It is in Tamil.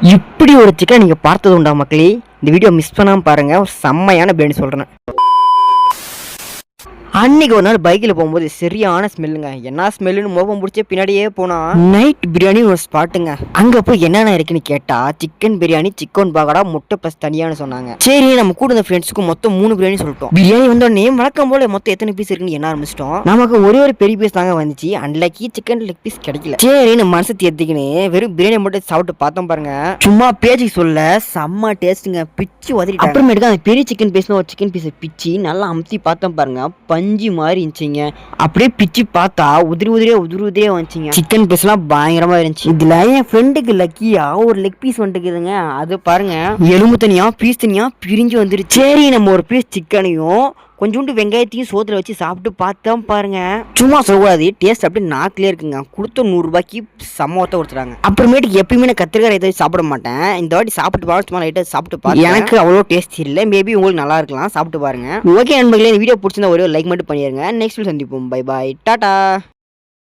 இப்படி ஒரு சிக்கன் நீங்கள் பார்த்தது உண்டா மக்களே? இந்த வீடியோ மிஸ் பண்ணாமல் பாருங்கள். ஒரு செம்மையான பிரியாணி சொல்கிறேன். அன்னைக்கு ஒரு நாள் பைக்கில் போகும்போது சரியான ஸ்மெல்லுங்க. என்ன ஸ்மெல்லுன்னு மோபம் பிடிச்ச பின்னாடியே போனா நைட் பிரியாணி ஒரு ஸ்பாட்டுங்க. அங்கே போய் என்னென்ன இருக்குன்னு கேட்டா சிக்கன் பிரியாணி, சிக்கன் பகடா, முட்டை ப்ளஸ் தனியான்னு சொன்னாங்க. சரி நம்ம கூட இந்த ஃப்ரெண்ட்ஸுக்கு மொத்தம் 3 பிரியாணி சொல்லிட்டோம். பிரியாணி வந்தோடனே வழக்கம் போல மொத்தம் எத்தனை பீஸ் இருக்குன்னு என்ன ஆரம்பிச்சிட்டோம். நமக்கு ஒரே ஒரு பெரிய பீஸ் தாங்க வந்துச்சு. அன்னைக்கு சிக்கன் லெக் பீஸ் கிடைக்கல. சரின்னு மனசு தேர்த்திக்கின்னு வெறும் பிரியாணி மட்டும் சாப்பிட்டு பார்த்தோம் பாருங்க. சும்மா பேச்சுக்கு சொல்ல செம்ம டேஸ்ட்டுங்க. பிச்சு உதறிட்டு அப்புறமேட்டுக்கு அந்த பெரிய சிக்கன் பீஸ்ல ஒரு சிக்கன் பீஸை பிச்சு நல்லா அமுத்தி பார்த்தோம் பாருங்க. பஞ்சு மாதிரி இருந்துச்சுங்க. அப்படியே பிச்சு பார்த்தா உதிரியே வந்துச்சுங்க. சிக்கன் பீஸ் எல்லாம் பயங்கரமா இருந்துச்சு. இதுல என் ஃப்ரெண்டுக்கு லக்கியா ஒரு லெக் பீஸ் வந்துக்குதுங்க. அது பாருங்க எலும்பு தனியா பீஸ் தனியா பிரிஞ்சு வந்துருச்சு. சரி நம்ம ஒரு பீஸ் சிக்கனையும் கொஞ்சோண்டு வெங்காயத்தையும் சோத்துல வச்சு சாப்பிட்டு பார்த்தோம் பாருங்க. சும்மா சொல்லக்கூடாது, டேஸ்ட் அப்படியே நாக்கிலே இருக்குங்க. கொடுத்த 100 ரூபாய்க்கு சமோத்தை கொடுத்துறாங்க. அப்புறமேட்டுக்கு எப்பயுமே நான் கத்திரிக்காய் எதாவது சாப்பிட மாட்டேன். இந்த வாட்டி சாப்பிட்டு பாருங்க, சும்மா லைட்டாக சாப்பிட்டு பாருங்க. எனக்கு அவ்வளோ டேஸ்ட் இல்லை, மேபி உங்களுக்கு நல்லா இருக்கலாம், சாப்பிட்டு பாருங்க. ஓகே நண்பர்களே, இந்த வீடியோ பிடிச்சிருந்தா ஒரே லைக் மட்டும் பண்ணிடுங்க. நெக்ஸ்ட் சந்திப்போம். Bye bye, Tata.